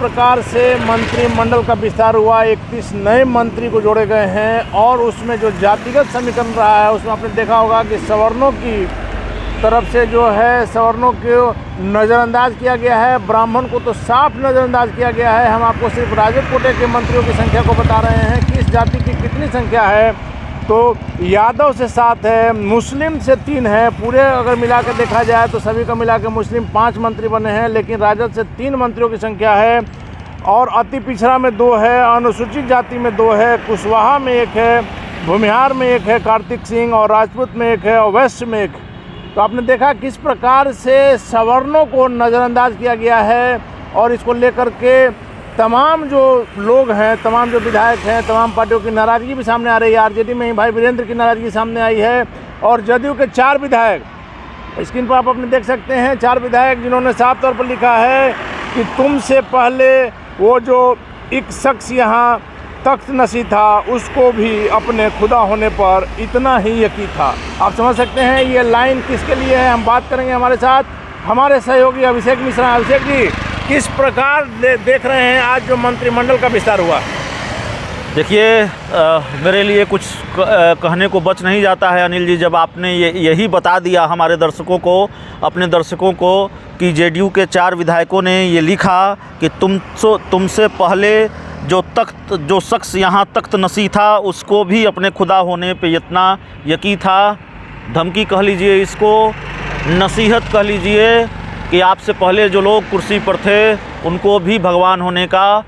प्रकार से मंत्रिमंडल का विस्तार हुआ, 31 नए मंत्री को जोड़े गए हैं और उसमें जो जातिगत समीकरण रहा है उसमें आपने देखा होगा कि सवर्णों की तरफ से जो है सवर्णों को नज़रअंदाज किया गया है, ब्राह्मण को तो साफ नज़रअंदाज किया गया है। हम आपको सिर्फ राजद कोटे के मंत्रियों की संख्या को बता रहे हैं, किस जाति की कितनी संख्या है। तो यादव से 7 है, मुस्लिम से 3 है, पूरे अगर मिला कर देखा जाए तो सभी का मिला के मुस्लिम 5 मंत्री बने हैं, लेकिन राजद से 3 मंत्रियों की संख्या है। और अति पिछड़ा में 2 है, अनुसूचित जाति में 2 है, कुशवाहा में 1 है, भूमिहार में 1 है, कार्तिक सिंह, और राजपूत में 1 है, और वैश्य में 1। तो आपने देखा किस प्रकार से सवर्णों को नज़रअंदाज किया गया है और इसको लेकर के तमाम जो लोग हैं, तमाम जो विधायक हैं, तमाम पार्टियों की नाराज़गी भी सामने आ रही है। आरजेडी में ही भाई वीरेंद्र की नाराज़गी सामने आई है और जदयू के 4 विधायक, स्क्रीन पर आप अपने देख सकते हैं, 4 विधायक जिन्होंने साफ तौर पर लिखा है कि तुमसे पहले वो जो एक शख्स यहाँ तख्त नशी था उसको भी अपने खुदा होने पर इतना ही यकीन था। आप समझ सकते हैं ये लाइन किसके लिए है। हम बात करेंगे हमारे साथ हमारे सहयोगी अभिषेक मिश्रा। अभिषेक जी, किस प्रकार देख रहे हैं आज जो मंत्रिमंडल का विस्तार हुआ? देखिए, मेरे लिए कुछ कहने को बच नहीं जाता है अनिल जी, जब आपने यही बता दिया हमारे दर्शकों को, अपने दर्शकों को, कि जेडीयू के 4 विधायकों ने ये लिखा कि तुमसे पहले जो शख्स यहाँ तख्त नशी था उसको भी अपने खुदा होने पे इतना यकीन था। धमकी कह लीजिए इसको, नसीहत कह लीजिए कि आपसे पहले जो लोग कुर्सी पर थे उनको भी भगवान होने का,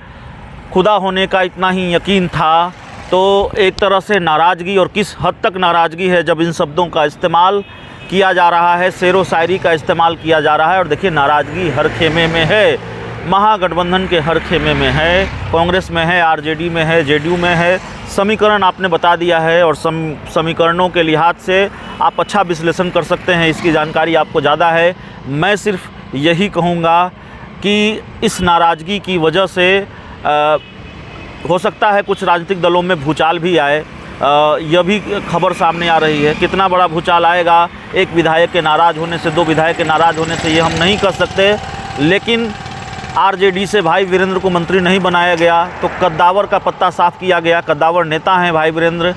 खुदा होने का इतना ही यकीन था। तो एक तरह से नाराज़गी, और किस हद तक नाराज़गी है जब इन शब्दों का इस्तेमाल किया जा रहा है, शेरो शायरी का इस्तेमाल किया जा रहा है। और देखिए, नाराज़गी हर खेमे में है, महागठबंधन के हर खेमे में है, कांग्रेस में है, आरजेडी में है, जेडीयू में है। समीकरण आपने बता दिया है और समीकरणों के लिहाज से आप अच्छा विश्लेषण कर सकते हैं, इसकी जानकारी आपको ज़्यादा है। मैं सिर्फ यही कहूँगा कि इस नाराज़गी की वजह से हो सकता है कुछ राजनीतिक दलों में भूचाल भी आए। यह भी खबर सामने आ रही है। कितना बड़ा भूचाल आएगा एक विधायक के नाराज़ होने से, 2 विधायक के नाराज़ होने से, ये हम नहीं कर सकते। लेकिन आरजेडी से भाई वीरेंद्र को मंत्री नहीं बनाया गया तो कद्दावर का पत्ता साफ किया गया। कद्दावर नेता हैं भाई वीरेंद्र।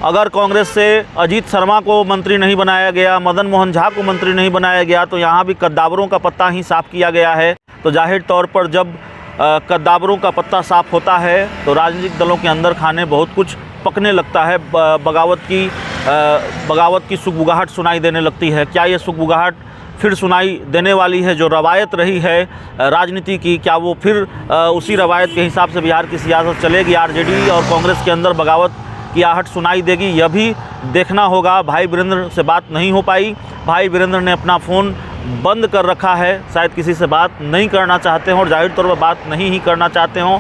अगर कांग्रेस से अजीत शर्मा को मंत्री नहीं बनाया गया, मदन मोहन झा को मंत्री नहीं बनाया गया, तो यहाँ भी कद्दावरों का पत्ता ही साफ किया गया है। तो जाहिर तौर पर जब कद्दावरों का पत्ता साफ होता है तो राजनीतिक दलों के अंदर खाने बहुत कुछ पकने लगता है। बगावत की सुगबुगाहट सुनाई देने लगती है। क्या ये सुगबुगाहट फिर सुनाई देने वाली है? जो रवायत रही है राजनीति की, क्या वो फिर उसी रवायत के हिसाब से बिहार की सियासत चलेगी? आरजेडी और कांग्रेस के अंदर बगावत की आहट सुनाई देगी? यह भी देखना होगा। भाई वीरेंद्र से बात नहीं हो पाई। भाई वीरेंद्र ने अपना फ़ोन बंद कर रखा है, शायद किसी से बात नहीं करना चाहते हों और जाहिर तौर पर बात नहीं ही करना चाहते हों।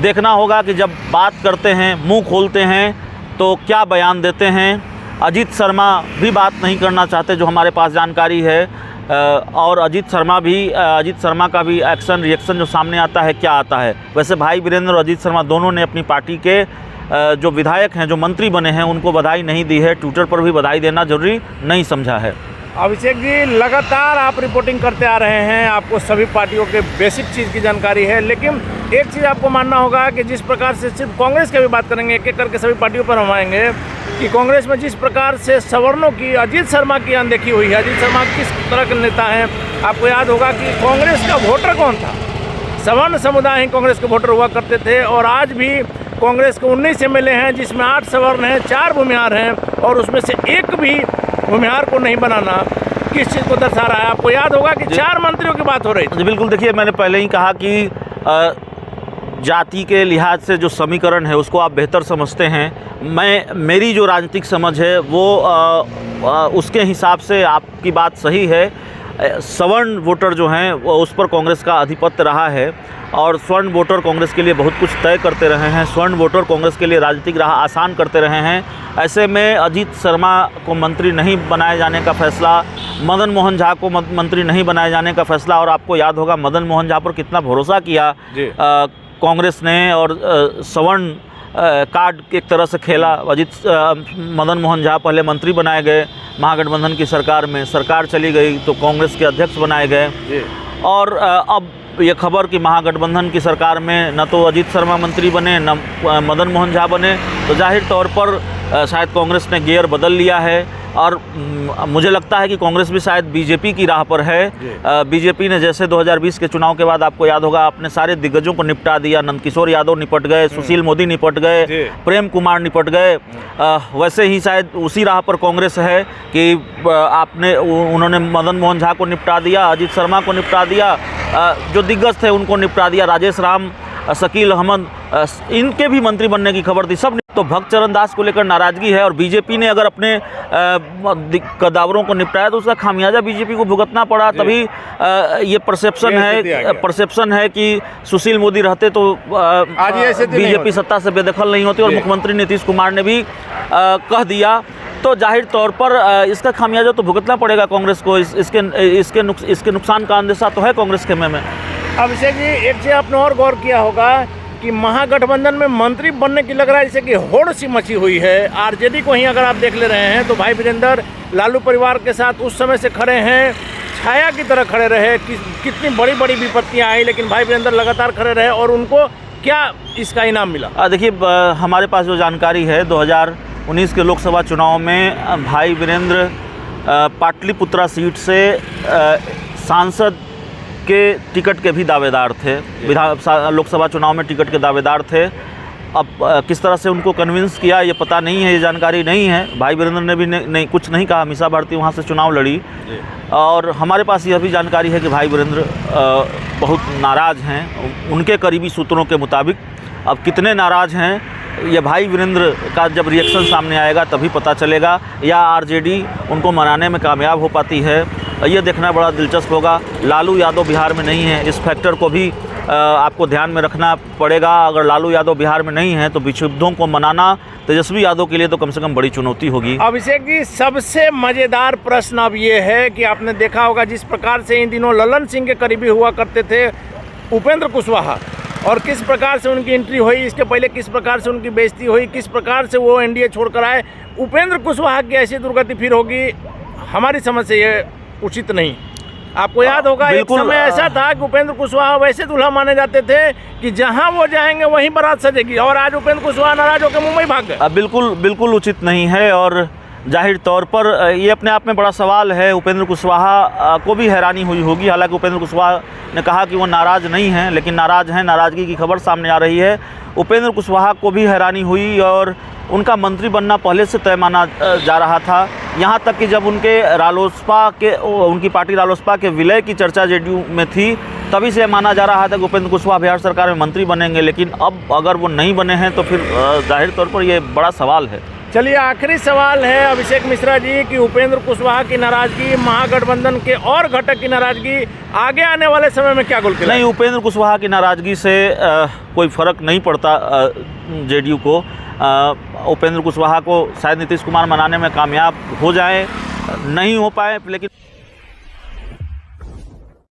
देखना होगा कि जब बात करते हैं, मुंह खोलते हैं, तो क्या बयान देते हैं। अजीत शर्मा भी बात नहीं करना चाहते, जो हमारे पास जानकारी है। और अजीत शर्मा का भी एक्शन रिएक्शन जो सामने आता है, क्या आता है। वैसे भाई वीरेंद्र और अजीत शर्मा दोनों ने अपनी पार्टी के जो विधायक हैं, जो मंत्री बने हैं, उनको बधाई नहीं दी है। ट्विटर पर भी बधाई देना जरूरी नहीं समझा है। अभिषेक जी, लगातार आप रिपोर्टिंग करते आ रहे हैं, आपको सभी पार्टियों के बेसिक चीज़ की जानकारी है, लेकिन एक चीज़ आपको मानना होगा कि जिस प्रकार से, सिर्फ कांग्रेस की भी बात करेंगे, एक एक करके सभी पार्टियों पर हम आएंगे, कि कांग्रेस में जिस प्रकार से सवर्णों की, अजीत शर्मा की अनदेखी हुई है। अजीत शर्मा किस तरह के नेता हैं? आपको याद होगा कि कांग्रेस का वोटर कौन था? सवर्ण समुदाय ही कांग्रेस के वोटर हुआ करते थे। और आज भी कांग्रेस के 19 MLA हैं, जिसमें 8 सवर्ण हैं, 4 भूमिहार हैं, और उसमें से एक भी भूमिहार को नहीं बनाना किस चीज़ को दर्शा रहा है? आपको याद होगा कि 4 मंत्रियों की बात हो रही थी। बिल्कुल, देखिए, मैंने पहले ही कहा कि जाति के लिहाज से जो समीकरण है उसको आप बेहतर समझते हैं। मेरी जो राजनीतिक समझ है वो उसके हिसाब से आपकी बात सही है। सवर्ण वोटर जो हैं उस पर कांग्रेस का आधिपत्य रहा है और स्वर्ण वोटर कांग्रेस के लिए बहुत कुछ तय करते रहे हैं। स्वर्ण वोटर कांग्रेस के लिए राजनीतिक राह आसान करते रहे हैं। ऐसे में अजीत शर्मा को मंत्री नहीं बनाए जाने का फैसला, मदन मोहन झा को मंत्री नहीं बनाए जाने का फैसला, और आपको याद होगा मदन मोहन झा पर कितना भरोसा किया कांग्रेस ने, और सवर्ण कार्ड एक तरह से खेला। मदन मोहन झा पहले मंत्री बनाए गए महागठबंधन की सरकार में, सरकार चली गई तो कांग्रेस के अध्यक्ष बनाए गए, और अब ये खबर कि महागठबंधन की सरकार में न तो अजीत शर्मा मंत्री बने न मदन मोहन झा बने, तो जाहिर तौर पर शायद कांग्रेस ने गियर बदल लिया है और मुझे लगता है कि कांग्रेस भी शायद बीजेपी की राह पर है। बीजेपी ने जैसे 2020 के चुनाव के बाद आपको याद होगा अपने सारे दिग्गजों को निपटा दिया, नंदकिशोर यादव निपट गए, सुशील मोदी निपट गए, प्रेम कुमार निपट गए, वैसे ही शायद उसी राह पर कांग्रेस है कि उन्होंने मदन मोहन झा को निपटा दिया, अजीत शर्मा को निपटा दिया, जो दिग्गज थे उनको निपटा दिया, राजेश राम, शकील अहमद, इनके भी मंत्री बनने की खबर थी सब। तो भक्त चरण दास को लेकर नाराज़गी है और बीजेपी ने अगर अपने कदावरों को निपटाया तो उसका खामियाजा बीजेपी को भुगतना पड़ा। तभी ये परसेप्शन है कि सुशील मोदी रहते तो बीजेपी सत्ता से बेदखल नहीं होती, और मुख्यमंत्री नीतीश कुमार ने भी कह दिया। तो जाहिर तौर पर इसका खामियाजा तो भुगतना पड़ेगा कांग्रेस को। इसके नुकसान का अंदेशा तो है कांग्रेस के में। अभिषेक जी, एक चीज़ आपने और गौर किया होगा कि महागठबंधन में मंत्री बनने की लग रहा है जैसे कि होड़ सी मची हुई है। आरजेडी को ही अगर आप देख ले रहे हैं तो भाई वीरेंद्र लालू परिवार के साथ उस समय से खड़े हैं, छाया की तरह खड़े रहे, कितनी बड़ी बड़ी विपत्तियां आई लेकिन भाई वीरेंद्र लगातार खड़े रहे और उनको क्या इसका इनाम मिला? देखिए, हमारे पास जो जानकारी है 2019 के लोकसभा चुनाव में भाई वीरेंद्र पाटलिपुत्रा सीट से सांसद के टिकट के भी दावेदार थे, लोकसभा चुनाव में टिकट के दावेदार थे। अब किस तरह से उनको कन्विंस किया ये पता नहीं है, ये जानकारी नहीं है। भाई वीरेंद्र ने भी कुछ नहीं कहा, मीसा भारती वहाँ से चुनाव लड़ी और हमारे पास यह भी जानकारी है कि भाई वीरेंद्र बहुत नाराज़ हैं उनके करीबी सूत्रों के मुताबिक। अब कितने नाराज़ हैं ये भाई वीरेंद्र का जब रिएक्शन सामने आएगा तभी पता चलेगा, या आरजेडी उनको मनाने में कामयाब हो पाती है, ये देखना बड़ा दिलचस्प होगा। लालू यादव बिहार में नहीं है, इस फैक्टर को भी आपको ध्यान में रखना पड़ेगा। अगर लालू यादव बिहार में नहीं है तो विक्षुब्धों को मनाना तेजस्वी यादव के लिए तो कम से कम बड़ी चुनौती होगी। अभिषेक जी, सबसे मज़ेदार प्रश्न अब ये है कि आपने देखा होगा जिस प्रकार से इन दिनों ललन सिंह के करीबी हुआ करते थे उपेंद्र कुशवाहा, और किस प्रकार से उनकी एंट्री हुई, इसके पहले किस प्रकार से उनकी बेइज्जती हुई, किस प्रकार से वो एनडीए छोड़कर आए। उपेंद्र कुशवाहा की ऐसी दुर्गति फिर होगी, हमारी समझ से ये उचित नहीं। आपको याद होगा एक समय ऐसा था कि उपेंद्र कुशवाहा वैसे दूल्हा माने जाते थे कि जहां वो जाएंगे वहीं बारात सजेगी, और आज उपेंद्र कुशवाहा नाराज होकर मुंबई भाग गए। बिल्कुल उचित नहीं है और जाहिर तौर पर ये अपने आप में बड़ा सवाल है। उपेंद्र कुशवाहा को भी हैरानी हुई होगी, हालांकि उपेंद्र कुशवाहा ने कहा कि वो नाराज़ नहीं हैं, लेकिन नाराज़ हैं, नाराज़गी की खबर सामने आ रही है। उपेंद्र कुशवाहा को भी हैरानी हुई और उनका मंत्री बनना पहले से तय माना जा रहा था। यहाँ तक कि जब उनकी पार्टी रालोसपा के विलय की चर्चा जेडीयू में थी तभी से माना जा रहा था कि उपेंद्र कुशवाहा बिहार सरकार में मंत्री बनेंगे, लेकिन अब अगर वो नहीं बने हैं तो फिर जाहिर तौर पर ये बड़ा सवाल है। चलिए, आखिरी सवाल है अभिषेक मिश्रा जी कि उपेंद्र कुशवाहा की नाराजगी, महागठबंधन के और घटक की नाराजगी आगे आने वाले समय में क्या गोल? नहीं, उपेंद्र कुशवाहा की नाराजगी से कोई फ़र्क नहीं पड़ता जेडीयू को। उपेंद्र कुशवाहा को शायद नीतीश कुमार मनाने में कामयाब हो जाए, नहीं हो पाए, लेकिन